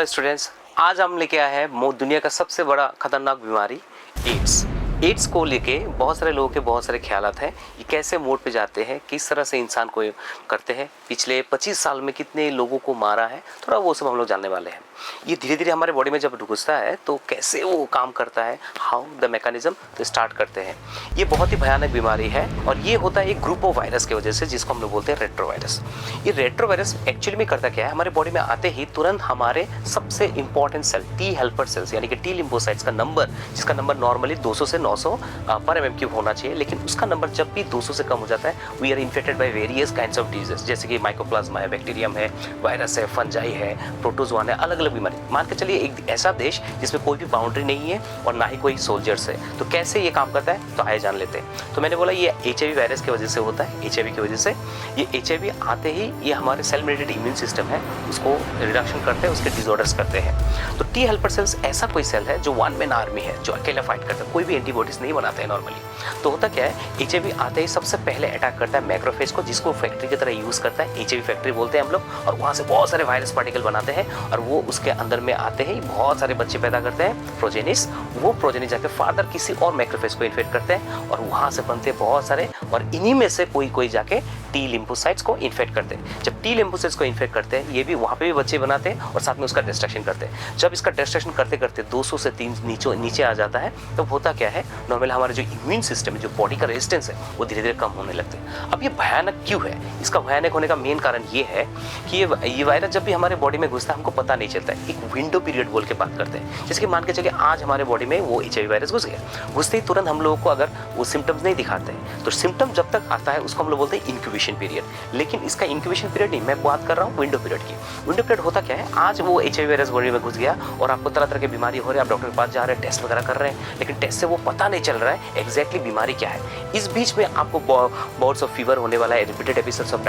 Hello students, आज हम लेके आए हैं दुनिया का सबसे बड़ा खतरनाक बीमारी एड्स। एड्स को लेके बहुत सारे लोगों के बहुत सारे ख्यालात हैं। ये कैसे मोड पे जाते हैं, किस तरह से इंसान को करते हैं, पिछले 25 साल में कितने लोगों को मारा है, थोड़ा वो सब हम लोग जानने वाले हैं। ये धीरे धीरे हमारे बॉडी में जब घुसता है तो कैसे वो काम करता है, हाउ द मैकेनिज्म, तो स्टार्ट करते हैं। ये बहुत ही भयानक बीमारी है और ये होता है एक ग्रुप ऑफ वायरस की वजह से, जिसको हम लोग बोलते हैं रेट्रोवायरस। ये रेट्रोवायरस एक्चुअली में करता क्या है, हमारे बॉडी में आते ही तुरंत हमारे सबसे important cell T helper cells यानी कि टी लिम्फोसाइट्स का नंबर, जिसका नंबर नॉर्मली 200 से 900 पर mm³ होना चाहिए, लेकिन उसका नंबर जब भी 200 से कम हो जाता है, we are infected by various kinds of disease, जैसे कि माइकोप्लाज्मा है, बैक्टीरियम है, वायरस है, फंजाई है, प्रोटोजोआन है, अलग अलग बीमारी। मान के चलिए एक ऐसा देश जिसमें कोई भी बाउंड्री नहीं है और ना ही कोई सोल्जर्स है, तो कैसे ये काम करता है, तो आइए जान लेते हैं। तो मैंने बोला ये HIV वायरस की वजह से होता है। HIV की वजह से ये HIV आते ही ये हमारे सेल मेडिएटेड इम्यून सिस्टम है उसको रिडक्शन करते हैं, उसके डिसऑर्डर्स करते हैं। तो टी हेल्पर सेल्स ऐसा कोई सेल है जो वन मैन आर्मी है, जो अकेला फाइट करता है, कोई भी एंटीबॉडीज नहीं बनाते हैं नॉर्मली। तो होता क्या है, HIV आते ही सबसे पहले अटैक करता है मैक्रोफेज को, जिसको फैक्ट्री की तरह यूज करता है। HIV फैक्ट्री बोलते हैं हम लोग, और वहाँ से बहुत सारे वायरस पार्टिकल बनाते हैं और वो उसके अंदर में आते ही बहुत सारे बच्चे पैदा करते हैं, प्रोजेनिस। वो प्रोजेनिस जाके फादर किसी और मैक्रोफेज को इन्फेक्ट करते हैं और वहाँ से बनते बहुत सारे, और इन्हीं में से कोई जाके टी लिम्फोसाइट्स को इन्फेक्ट करते हैं। जब टी लिम्फोसाइट्स को इन्फेक्ट करते हैं, ये भी वहाँ पे भी बच्चे बनाते हैं और साथ में उसका डिस्ट्रक्शन करते हैं। जब इसका डिस्ट्रक्शन करते करते 200 से 300 नीचे आ जाता है, तब होता क्या है, नॉर्मल हमारा जो इम्यून सिस्टम है, जो बॉडी का रेजिस्टेंस है, वो धीरे धीरे कम होने लगते हैं। अब ये भयानक क्यों है? इसका भयानक होने का मेन कारण ये है कि ये वायरस जब भी हमारे बॉडी में घुसता है, हमको पता नहीं चलता है। एक विंडो पीरियड बोल के बात करते हैं, जैसे कि मान के चलिए आज हमारे बॉडी में वो HIV वायरस घुस गया, घुसते ही तुरंत हम लोगों को अगर वो सिम्टम्स नहीं दिखाते हैं, तो सिम्टम जब तक आता है उसको हम लोग बोलते हैं इंक्यूबेशन पीरियड। लेकिन इसका इंक्यूबेशन पीरियड नहीं, मैं बात कर रहा हूँ विंडो पीरियड की। विंडो पीरियड होता क्या है, आज वो HIV वायरस बॉडी में घुस गया और आपको तरह तरह की बीमारी हो रही है, आप डॉक्टर के पास जा रहे हैं, टेस्ट वगैरह कर रहे हैं, लेकिन टेस्ट से वो पता नहीं चल रहा है एग्जैक्टली बीमारी क्या है। इस बीच में आपको बॉल्स ऑफ फीवर होने वाला है, रिपीटेड एपिसोड्स ऑफ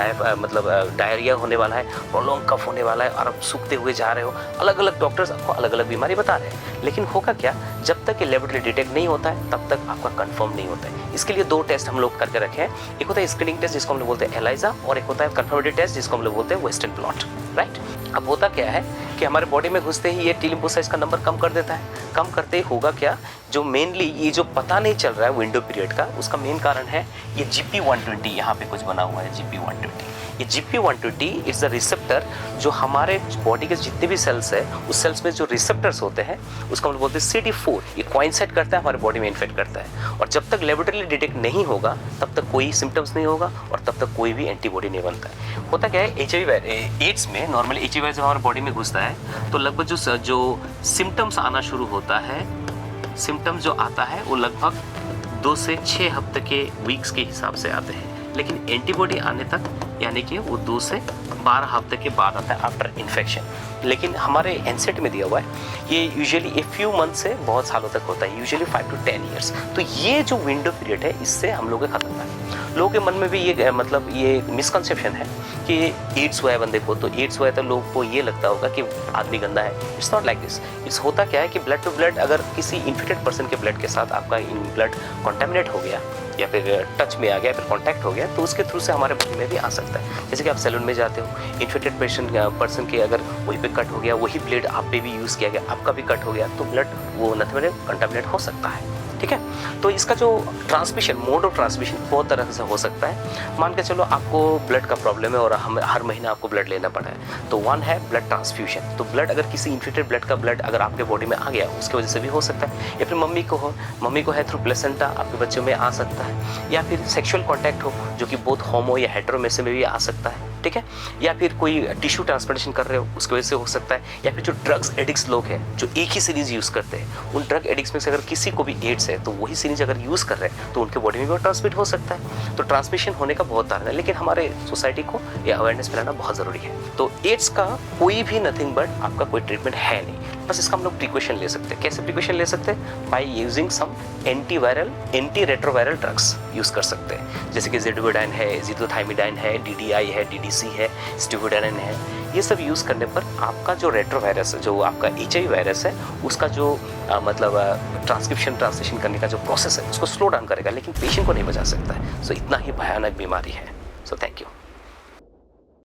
डायरिया होने वाला है, प्रोलॉन्ग कफ होने वाला है, और आप सूखते हुए जा रहे हो। अलग अलग डॉक्टर्स आपको अलग अलग बीमारी बता रहे हैं, लेकिन होगा क्या, जब तक ये लेबोरेटरी डिटेक्ट नहीं होता है तब तक आपका कंफर्म नहीं होता है। इसके लिए 2 टेस्ट हम लोग करके रखे हैं। एक होता है स्क्रीनिंग टेस्ट, जिसको हम लोग बोलते हैं एलाइजा, और एक होता है कंफर्मेटरी टेस्ट, जिसको हम लोग बोलते हैं वेस्टर्न ब्लॉट, राइट। अब होता क्या है कि हमारे बॉडी में घुसते ही ये टी लिम्फोसाइट्स का नंबर कम कर देता है। कम करते ही होगा क्या, जो मेनली ये जो पता नहीं चल रहा है विंडो पीरियड का, उसका मेन कारण है ये GP120। यहाँ पे कुछ बना हुआ है GP120। ये GP120 इज द रिसेप्टर जो हमारे बॉडी के जितने भी सेल्स है, उस सेल्स में जो रिसेप्टर्स होते हैं उसको हम बोलते हैं CD4। ये कोइंसाइड करता है, हमारे बॉडी में इन्फेक्ट करता है, और जब तक लेबोरेटरी डिटेक्ट नहीं होगा तब तक कोई सिम्टम्स नहीं होगा और तब तक कोई भी एंटीबॉडी नहीं बनता है। होता क्या है, एड्स में नॉर्मली HIV वायरस हमारे बॉडी में घुसता है तो लगभग जो सिम्टम्स आना शुरू होता है, सिम्टम्स जो आता है वो लगभग 2 से 6 हफ्ते के वीक्स के हिसाब से आते हैं, लेकिन एंटीबॉडी आने तक यानी कि वो 2 से 12 हफ्ते के बाद आता है आफ्टर इन्फेक्शन। लेकिन हमारे एनसेट में दिया हुआ है ये यूजुअली ए फ्यू मंथ से बहुत सालों तक होता है, यूजुअली 5 to 10 ईयर्स। तो ये जो विंडो पीरियड है, इससे हम लोग का खतरा है। लोगों के मन में भी ये ये मिसकंसेप्शन है कि एड्स हुआ है बंदे को, तो एड्स हुआ है तो लोगों को ये लगता होगा कि आदमी गंदा है। It's not like this. It's होता क्या है कि ब्लड टू ब्लड, अगर किसी इन्फेक्टेड पर्सन के ब्लड के साथ आपका ब्लड कॉन्टेमिनेट हो गया या फिर टच में आ गया, फिर कांटेक्ट हो गया, तो उसके थ्रू से हमारे बॉडी में भी आ सकता है। जैसे कि आप सैलून में जाते हो, इन्फेक्टेड पर्सन के अगर वहीं पे कट हो गया, वही ब्लेड आप पे भी यूज़ किया गया, आपका भी कट हो गया, तो ब्लड वो नथ में कंटामिनेट हो सकता है, ठीक है। तो इसका जो ट्रांसमिशन, मोड ऑफ ट्रांसमिशन बहुत तरह से हो सकता है। मान के चलो आपको ब्लड का प्रॉब्लम है और हर महीना आपको ब्लड लेना पड़ा है, तो 1 है ब्लड ट्रांसफ्यूजन। तो ब्लड अगर किसी इन्फेक्टेड ब्लड का ब्लड अगर आपके बॉडी में आ गया, उसकी वजह से भी हो सकता है। या फिर मम्मी को है थ्रू प्लेसेंटा आपके बच्चों में आ सकता है। या फिर सेक्सुअल कॉन्टैक्ट हो, जो कि बोथ होमो या हेटेरो में से भी आ सकता है, ठीक है। या फिर कोई टिश्यू ट्रांसप्लांटेशन कर रहे हो, उसकी वजह से हो सकता है। या फिर जो ड्रग्स एडिक्ट्स लोग हैं जो एक ही सीरीज यूज़ करते हैं, उन ड्रग एडिक्ट्स में से अगर किसी को भी एड्स है तो वही सीरीज अगर यूज़ कर रहे हैं तो उनके बॉडी में भी ट्रांसमिट हो सकता है। तो ट्रांसमिशन होने का बहुत कारण है, लेकिन हमारे सोसाइटी को ये अवेयरनेस फैलाना बहुत ज़रूरी है। तो एड्स का कोई भी नथिंग बट आपका कोई ट्रीटमेंट है नहीं, बस इसका हम लोग प्रिकॉशन ले सकते हैं। कैसे प्रिकॉशन ले सकते हैं? By using some anti retroviral drugs use कर सकते हैं, जैसे कि ज़िडोविडाइन है, ज़िथोथाइमिडाइन है, DDI है, DDC है, स्टिबुडाइन है। ये सब यूज़ करने पर आपका जो रेट्रोवायरस है, जो आपका HIV वायरस है, उसका जो ट्रांसलेशन करने का जो प्रोसेस है, उसको स्लो डाउन करेगा, लेकिन पेशेंट को नहीं बचा सकता है। सो इतना ही भयानक बीमारी है। So thank you.